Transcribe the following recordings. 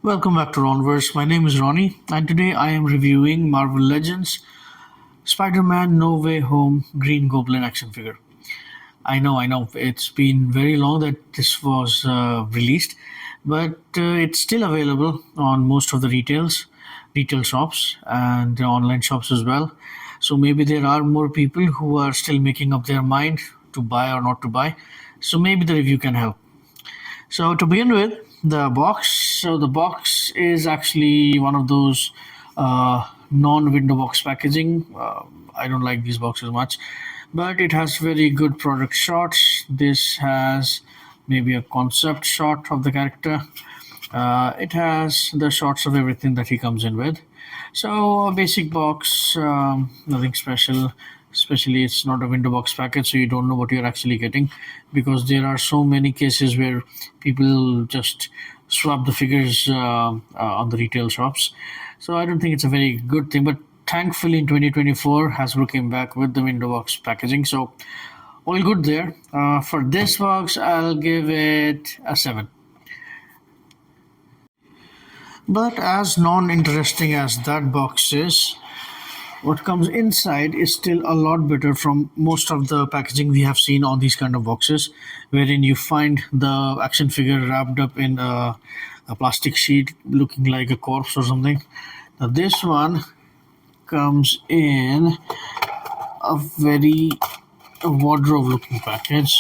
Welcome back to Ronverse. My name is Ronnie, and today I am reviewing Marvel Legends Spider-Man No Way Home Green Goblin action figure. I know, it's been very long that this was released, but it's still available on most of the retail shops, and online shops as well. So maybe there are more people who are still making up their mind to buy or not to buy. So maybe the review can help. So to begin with, the box. So the box is actually one of those non-window box packaging. I don't like these boxes much, but it has very good product shots. This has maybe a concept shot of the character. It has the shots of everything that he comes in with. So a basic box, nothing special. Especially, it's not a window box package, so you don't know what you're actually getting, because there are so many cases where people just swap the figures on the retail shops. So I don't think it's a very good thing. But thankfully, in 2024, Hasbro came back with the window box packaging, so all good there. For this box, I'll give it a 7. But as non-interesting as that box is, what comes inside is still a lot better from most of the packaging we have seen on these kind of boxes, wherein you find the action figure wrapped up in a plastic sheet looking like a corpse or something. Now this one comes in a very wardrobe looking package.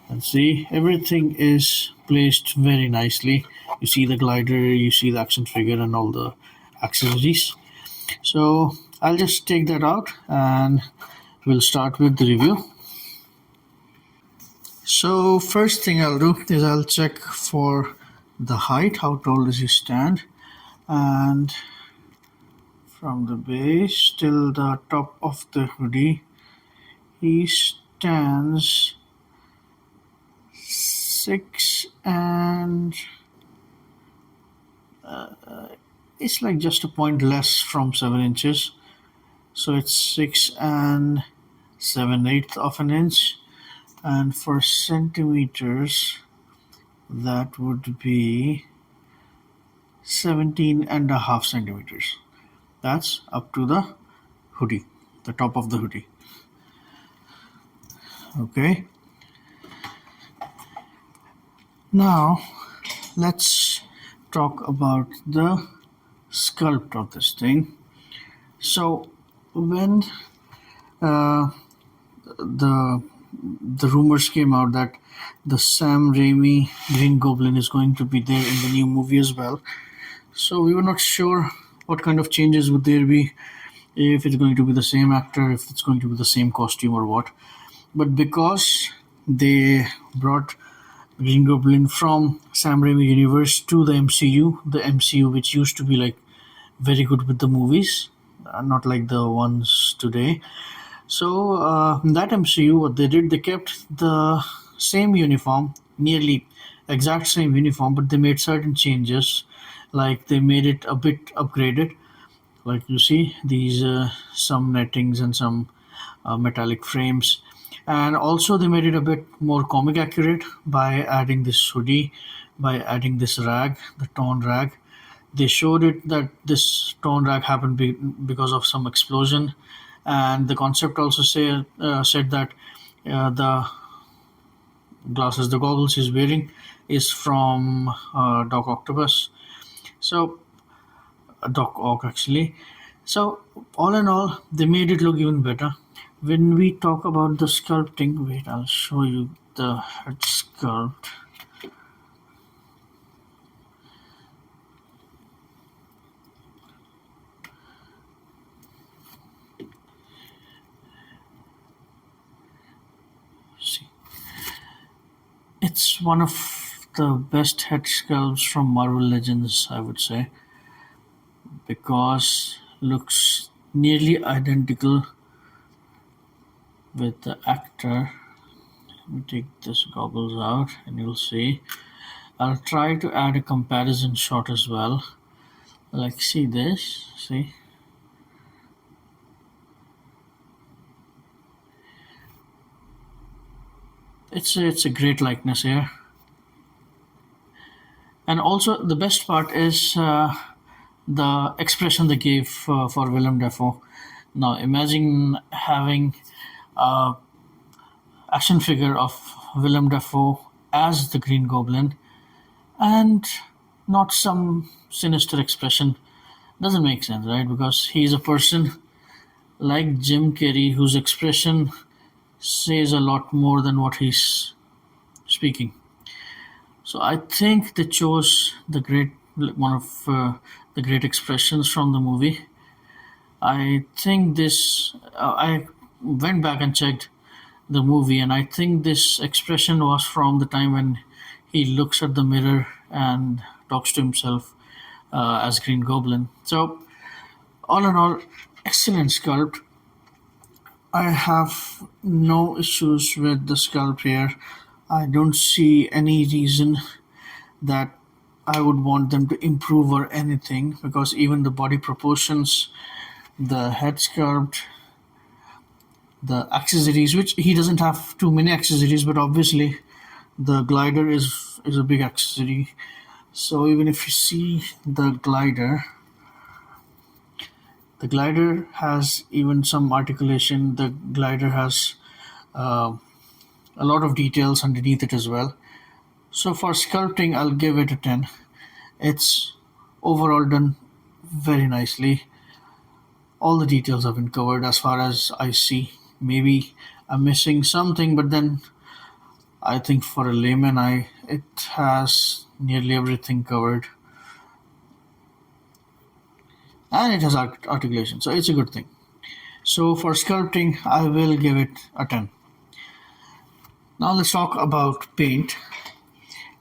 And see, everything is placed very nicely. You see the glider, you see the action figure, and all the accessories. So I'll just take that out and we'll start with the review. So first thing I'll do is I'll check for the height, how tall does he stand, and from the base till the top of the hoodie he stands 6 and it's like just a point less from 7 inches. So it's 6 and 7/8 of an inch, and for centimeters that would be 17.5 centimeters. That's up to the hoodie, the top of the hoodie. Okay, now let's talk about the sculpt of this thing. So when uh, the rumors came out that the Sam Raimi Green Goblin is going to be there in the new movie as well, so we were not sure what kind of changes would there be, if it's going to be the same actor, if it's going to be the same costume or what. But because they brought Green Goblin from Sam Raimi universe to the MCU which used to be like very good with the movies, not like the ones today. So in that MCU, what they did, they kept the same uniform, nearly exact same uniform, but they made certain changes, like they made it a bit upgraded. Like you see these some nettings and some metallic frames, and also they made it a bit more comic accurate by adding this hoodie, by adding this rag, the torn rag. They showed it that this torn rag happened because of some explosion, and the concept also said that the glasses, the goggles he's wearing, is from Doc Octopus. So Doc Ock actually. So all in all, they made it look even better. When we talk about the sculpting, wait, I'll show you the head sculpt. See, it's one of the best head sculpts from Marvel Legends, I would say, because looks nearly identical with the actor. Let me take this goggles out and you'll see. I'll try to add a comparison shot as well. Like, see this, see. It's a great likeness here. And also, the best part is the expression they gave for Willem Dafoe. Now, imagine having a action figure of Willem Dafoe as the Green Goblin and not some sinister expression. Doesn't make sense, right? Because he's a person like Jim Carrey whose expression says a lot more than what he's speaking. So I think they chose the great one of the great expressions from the movie. I think this. I went back and checked the movie, and I think this expression was from the time when he looks at the mirror and talks to himself as Green Goblin. So all in all, excellent sculpt. I have no issues with the sculpt here. I don't see any reason that I would want them to improve or anything because even the body proportions, the head sculpt, the accessories, which he doesn't have too many accessories, but obviously the glider is a big accessory. So even if you see the glider has even some articulation. The glider has uh, a lot of details underneath it as well. So for sculpting, I'll give it a 10. It's overall done very nicely. All the details have been covered as far as I see. Maybe I'm missing something, but then I think for a layman eye, it has nearly everything covered. And it has articulation, so it's a good thing. So for sculpting, I will give it a 10. Now let's talk about paint.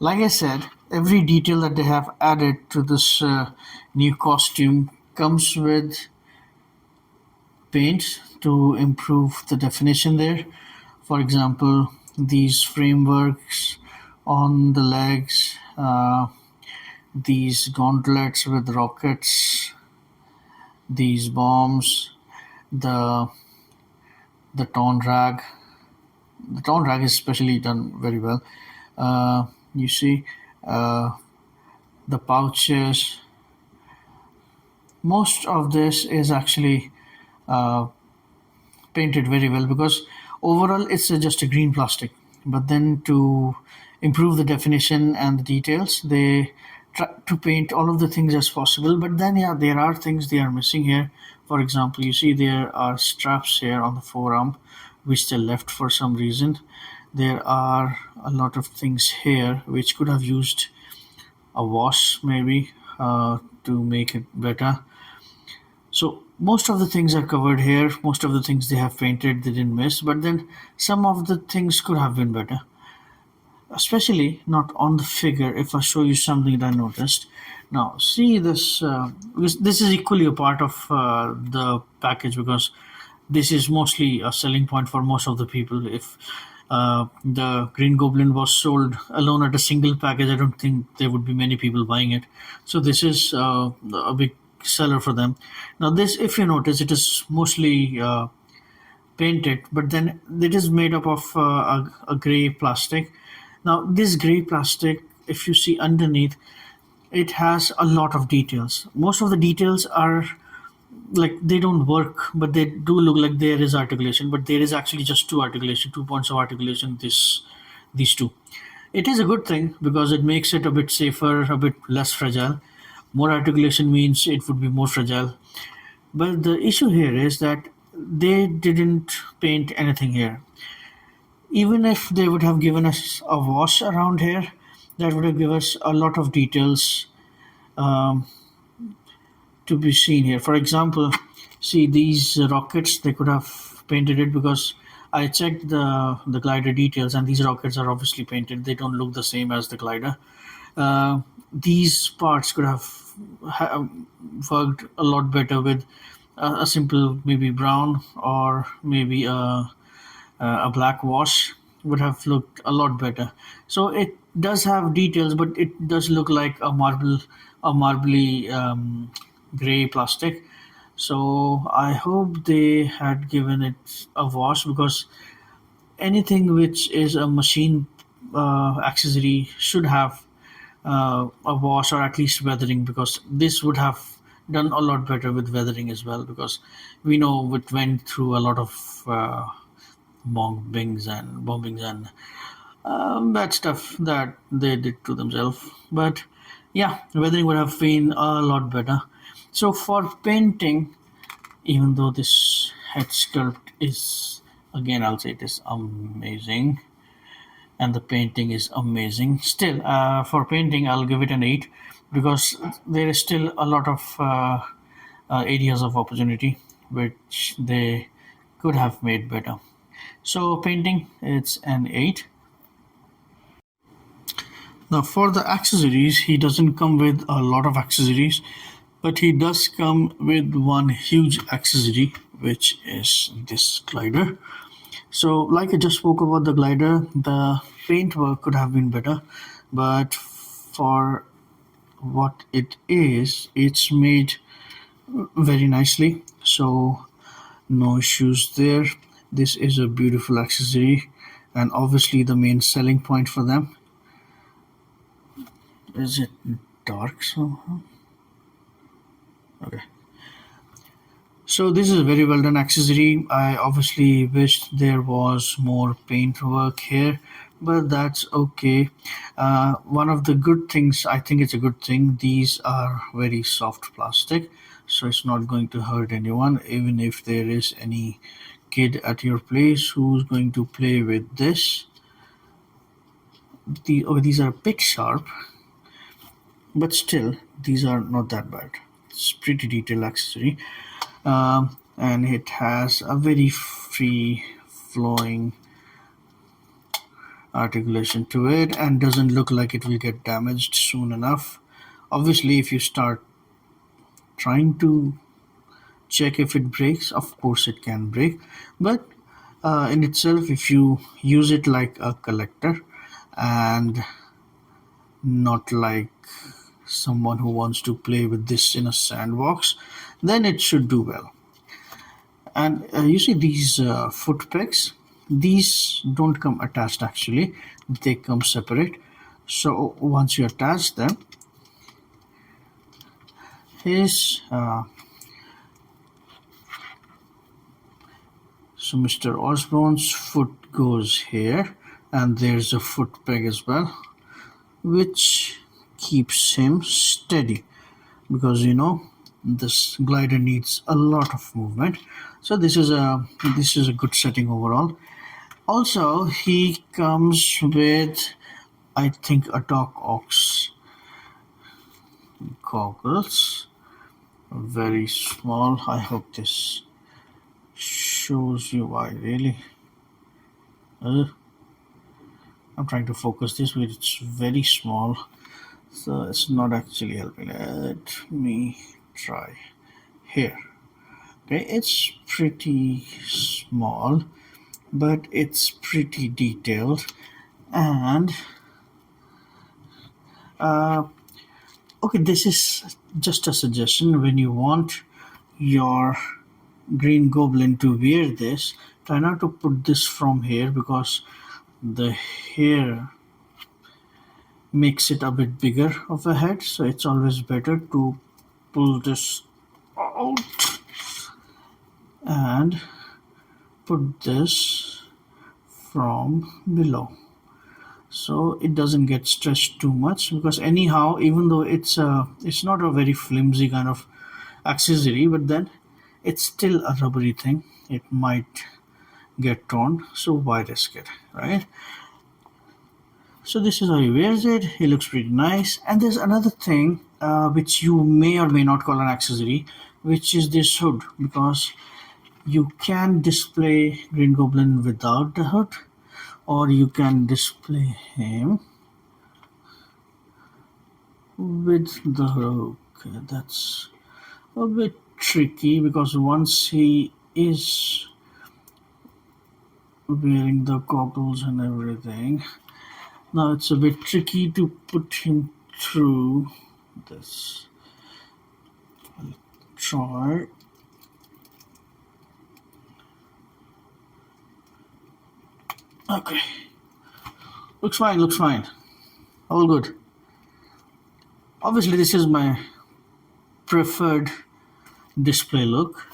Like I said, every detail that they have added to this new costume comes with paint to improve the definition there. For example, these frameworks on the legs, these gauntlets with rockets, these bombs, the the torn rag. The torn rag is especially done very well. You see, uh, the pouches. Most of this is actually uh, painted very well because overall it's just a green plastic. But then to improve the definition and the details, they try to paint all of the things as possible. But then, yeah, there are things they are missing here. For example, you see there are straps here on the forearm, which they left for some reason. There are a lot of things here which could have used a wash maybe to make it better. So most of the things are covered here. Most of the things they have painted, they didn't miss. But then some of the things could have been better, especially not on the figure. If I show you something that I noticed, now see this. This is equally a part of the package because this is mostly a selling point for most of the people. If the Green Goblin was sold alone at a single package, I don't think there would be many people buying it. So this is a big seller for them. Now this, if you notice, it is mostly painted, but then it is made up of a gray plastic. Now this gray plastic, if you see underneath, it has a lot of details. Most of the details are like they don't work, but they do look like there is articulation, but there is actually just two points of articulation. These two, it is a good thing because it makes it a bit safer, a bit less fragile. More articulation means it would be more fragile. But the issue here is that they didn't paint anything here. Even if they would have given us a wash around here, that would have given us a lot of details um, to be seen here. For example, see these rockets, they could have painted it because I checked the glider details, and these rockets are obviously painted. They don't look the same as the glider. These parts could have worked a lot better with a simple maybe brown or maybe a black wash would have looked a lot better. So it does have details, but it does look like a marbly gray plastic. So I hope they had given it a wash because anything which is a machine accessory should have a wash or at least weathering, because this would have done a lot better with weathering as well, because we know it went through a lot of bombings and bad stuff that they did to themselves. But yeah, weathering would have been a lot better. So for painting, even though this head sculpt is, again I'll say it is amazing, and the painting is amazing, still for painting I'll give it an 8, because there is still a lot of areas of opportunity which they could have made better. So painting, it's an 8. Now for the accessories, he doesn't come with a lot of accessories, but he does come with one huge accessory, which is this glider. So like I just spoke about the glider, the paint work could have been better, but for what it is, it's made very nicely. So no issues there. This is a beautiful accessory, and obviously the main selling point for them. Is it dark somehow? Okay. So this is a very well done accessory. I obviously wished there was more paint work here, but that's okay. One of the good things, I think it's a good thing, these are very soft plastic, so it's not going to hurt anyone, even if there is any kid at your place who's going to play with this. These are a bit sharp, but still these are not that bad. It's pretty detailed accessory, and it has a very free flowing articulation to it, and doesn't look like it will get damaged soon enough. Obviously if you start trying to check if it breaks, of course it can break, but in itself, if you use it like a collector and not like someone who wants to play with this in a sandbox, then it should do well. And you see these foot pegs, these don't come attached actually, they come separate. So once you attach them, his so Mr. Osborne's foot goes here, and there's a foot peg as well, which keeps him steady, because this glider needs a lot of movement. So this is a good setting overall. Also he comes with, I think, a Doc Ox goggles, very small. I hope this shows you why. Really, I'm trying to focus this, but it's very small, so it's not actually helping. Let me try here. Okay, it's pretty small, but it's pretty detailed. And okay, this is just a suggestion. When you want your Green Goblin to wear this, try not to put this from here, because the hair makes it a bit bigger of a head, so it's always better to pull this out and put this from below, so it doesn't get stretched too much. Because anyhow, even though it's not a very flimsy kind of accessory, but then it's still a rubbery thing, it might get torn, so why risk it, right? So this is how he wears it. He looks pretty nice. And there's another thing which you may or may not call an accessory, which is this hood, because you can display Green Goblin without the hood, or you can display him with the hood. Okay, that's a bit tricky, because once he is wearing the goggles and everything, now it's a bit tricky to put him through this. I'll try. Okay. Looks fine, all good. Obviously, this is my preferred display look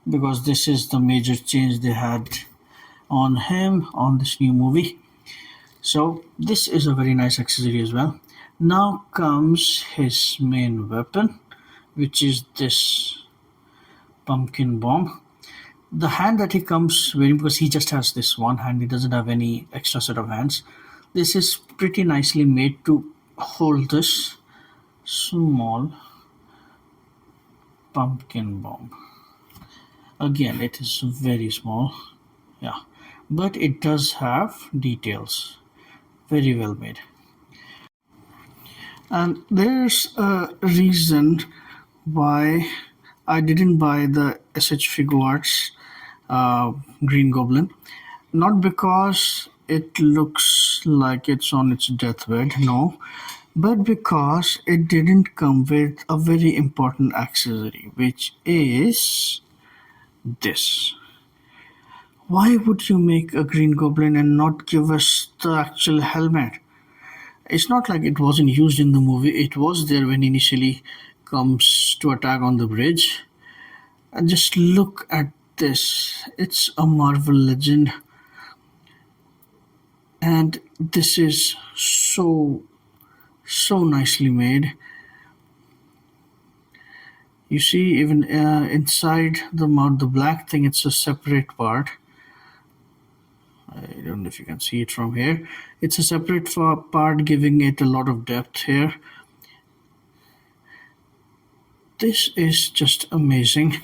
because this is the major change they had on him on this new movie. So this is a very nice accessory as well. Now comes his main weapon, which is this pumpkin bomb. The hand that he comes wearing, because he just has this one hand, he doesn't have any extra set of hands. This is pretty nicely made to hold this small pumpkin bomb. Again, it is very small, yeah, but it does have details. Very well made. And there's a reason why I didn't buy the SH Figuarts Green Goblin. Not because it looks like it's on its deathbed, no, but because it didn't come with a very important accessory, which is this. Why would you make a Green Goblin and not give us the actual helmet? It's not like it wasn't used in the movie. It was there when initially comes to attack on the bridge. And just look at this. It's a Marvel Legend. And this is so nicely made. You see, even inside the mount, the black thing, it's a separate part. I don't know if you can see it from here. It's a separate part, giving it a lot of depth here. This is just amazing.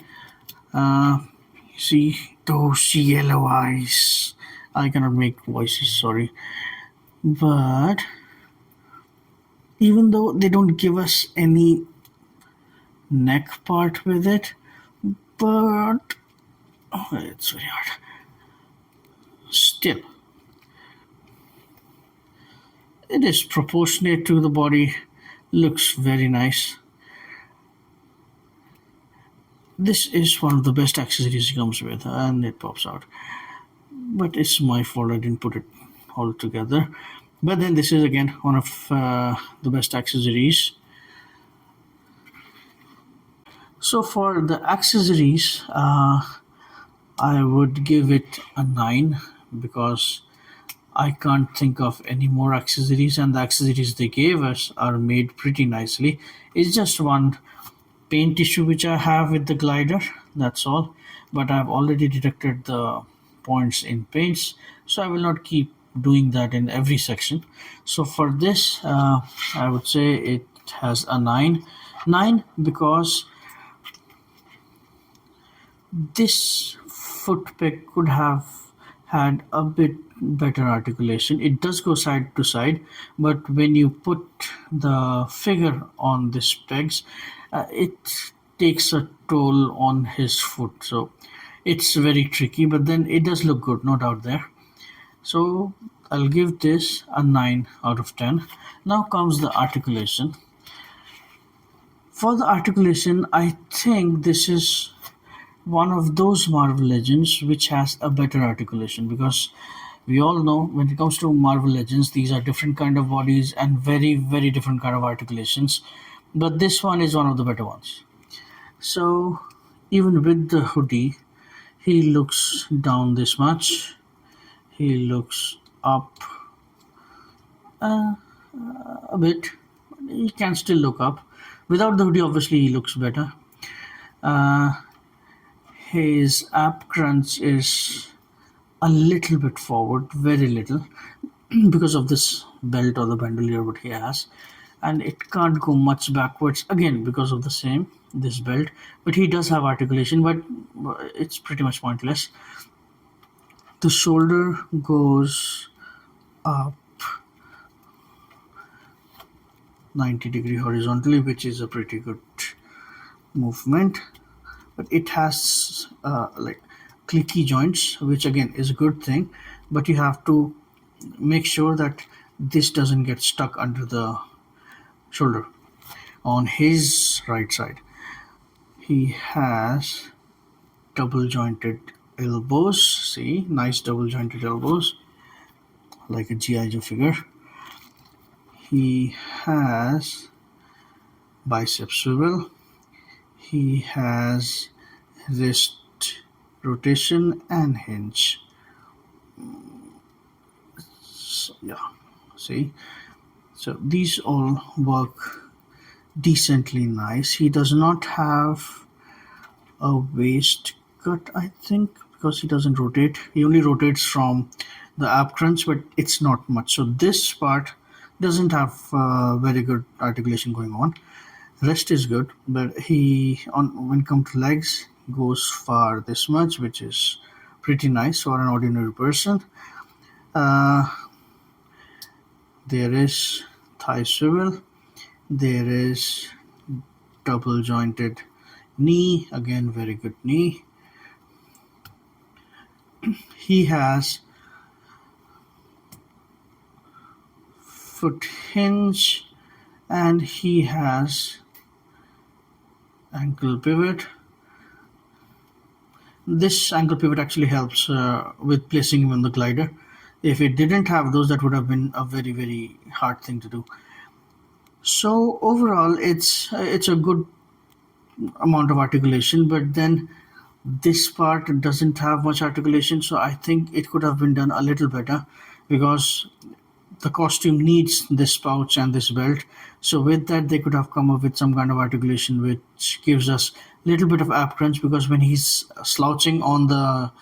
See those yellow eyes. I cannot make voices, sorry. But even though they don't give us any neck part with it, but it's very hard. Still, it is proportionate to the body, looks very nice. This is one of the best accessories it comes with, and it pops out. But it's my fault I didn't put it all together. But then this is again one of the best accessories. So for the accessories, I would give it a 9 because I can't think of any more accessories, and the accessories they gave us are made pretty nicely. It's just one paint issue which I have with the glider, that's all. But I've already deducted the points in paints, so I will not keep doing that in every section. So for this, I would say it has a 9. 9 because this foot peg could have had a bit better articulation. It does go side to side, but when you put the figure on these pegs, it takes a toll on his foot. So it's very tricky, but then it does look good, no doubt there. So I'll give this a 9 out of 10. Now comes the articulation. For the articulation, I think this is one of those Marvel Legends which has a better articulation, because we all know when it comes to Marvel Legends, these are different kind of bodies and very different kind of articulations, but this one is one of the better ones. So even with the hoodie, he looks down this much, he looks up a bit, he can still look up. Without the hoodie, obviously he looks better. His ab crunch is a little bit forward, very little, because of this belt or the bandolier what he has, and it can't go much backwards again because of the same this belt. But he does have articulation, but it's pretty much pointless. The shoulder goes up 90-degree horizontally, which is a pretty good movement, but it has like clicky joints, which again is a good thing, but you have to make sure that this doesn't get stuck under the shoulder. On his right side, he has double jointed elbows. See, nice double jointed elbows, like a GI Joe figure. He has bicep swivel. He has wrist rotation and hinge. So, yeah, see, so these all work decently nice. He does not have a waist cut, I think, because he doesn't rotate. He only rotates from the ab crunch, but it's not much. So this part doesn't have very good articulation going on. Rest is good, but he on when it comes to legs goes far this much, which is pretty nice for an ordinary person. Uh, there is thigh swivel. There is double jointed knee, again very good knee. He has foot hinge and he has ankle pivot. This ankle pivot actually helps with placing him on the glider. If it didn't have those, that would have been a very hard thing to do. So overall it's a good amount of articulation, but then this part doesn't have much articulation, so I think it could have been done a little better, because the costume needs this pouch and this belt. So with that, they could have come up with some kind of articulation which gives us a little bit of ab crunch, because when he's slouching on the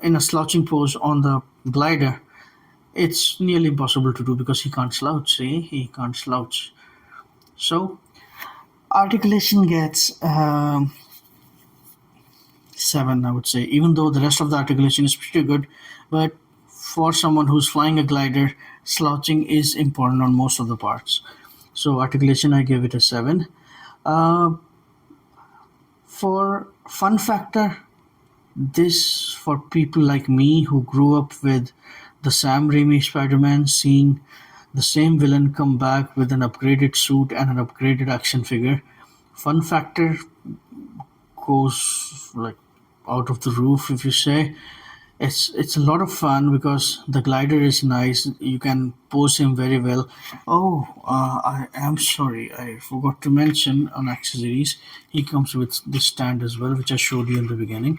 in a slouching pose on the glider, it's nearly impossible to do because he can't slouch. See, he can't slouch. So articulation gets 7, I would say, even though the rest of the articulation is pretty good. But for someone who's flying a glider, slouching is important on most of the parts. So articulation, I give it a 7. For fun factor, this for people like me who grew up with the Sam Raimi Spider-Man, seeing the same villain come back with an upgraded suit and an upgraded action figure, fun factor goes like out of the roof, if you say. It's a lot of fun because the glider is nice. You can pose him very well. Oh, I am sorry, I forgot to mention on accessories. He comes with this stand as well, which I showed you in the beginning.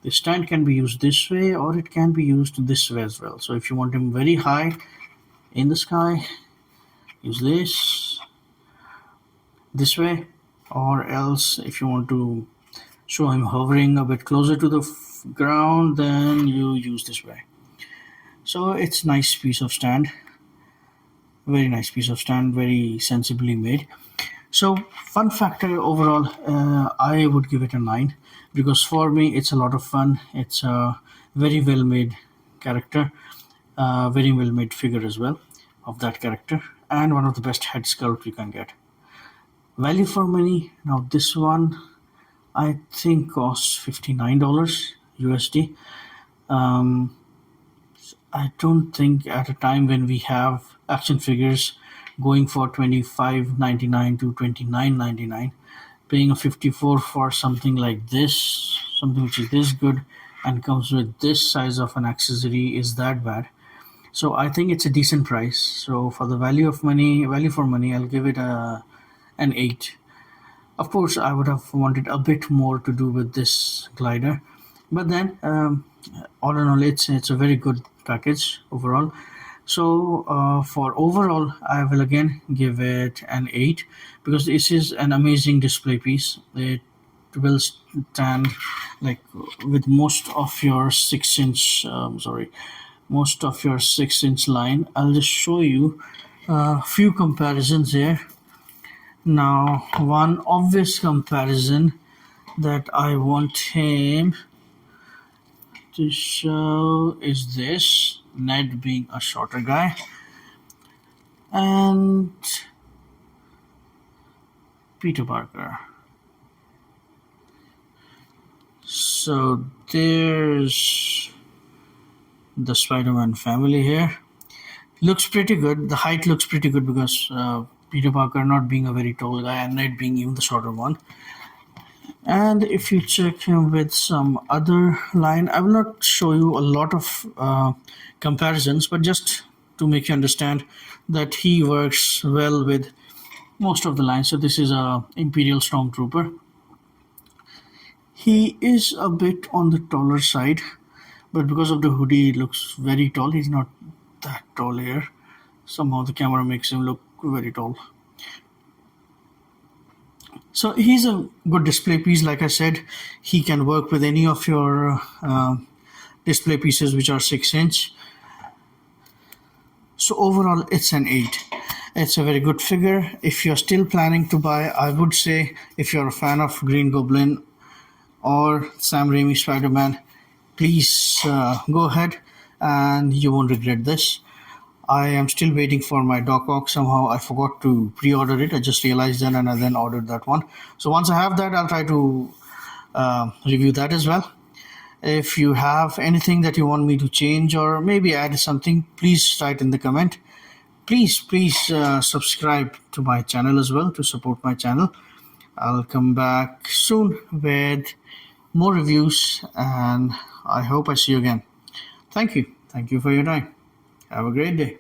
The stand can be used this way or it can be used this way as well. So if you want him very high in the sky, use this way, or else if you want to show him hovering a bit closer to the ground, then you use this way. So it's nice piece of stand, very nice piece of stand, very sensibly made. So fun factor overall, I would give it a 9, because for me it's a lot of fun. It's a very well made character, very well made figure as well of that character, and one of the best head sculpt you can get. Value for money, now this one I think costs $59 USD. I don't think at a time when we have action figures going for $25.99 to $29.99, paying a 54 for something like this, something which is this good and comes with this size of an accessory, is that bad. So I think it's a decent price. So for the value for money, I'll give it an 8. Of course, I would have wanted a bit more to do with this glider, but then all in all, it's a very good package overall. So for overall, I will again give it an 8, because this is an amazing display piece. It will stand like with most of your 6-inch. Most of your 6-inch line. I'll just show you a few comparisons here. Now, one obvious comparison that I want him to show is this, Ned being a shorter guy, and Peter Parker. So there's the Spider-Man family here. Looks pretty good. The height looks pretty good because Peter Parker not being a very tall guy and Ned being even the shorter one. And if you check him with some other line, I will not show you a lot of comparisons, but just to make you understand that he works well with most of the lines. So this is a Imperial Stormtrooper. He is a bit on the taller side, but because of the hoodie, he looks very tall. He's not that tall here. Somehow the camera makes him look very tall. So he's a good display piece. Like I said, he can work with any of your display pieces which are 6 inch. So overall, it's an 8. It's a very good figure. If you're still planning to buy, I would say if you're a fan of Green Goblin or Sam Raimi Spider-Man, please go ahead and you won't regret this. I am still waiting for my Doc Ock. Somehow I forgot to pre-order it. I just realized that, and I then ordered that one. So once I have that, I'll try to review that as well. If you have anything that you want me to change or maybe add something, please write in the comment. Please subscribe to my channel as well to support my channel. I'll come back soon with more reviews, and I hope I see you again. Thank you for your time. Have a great day.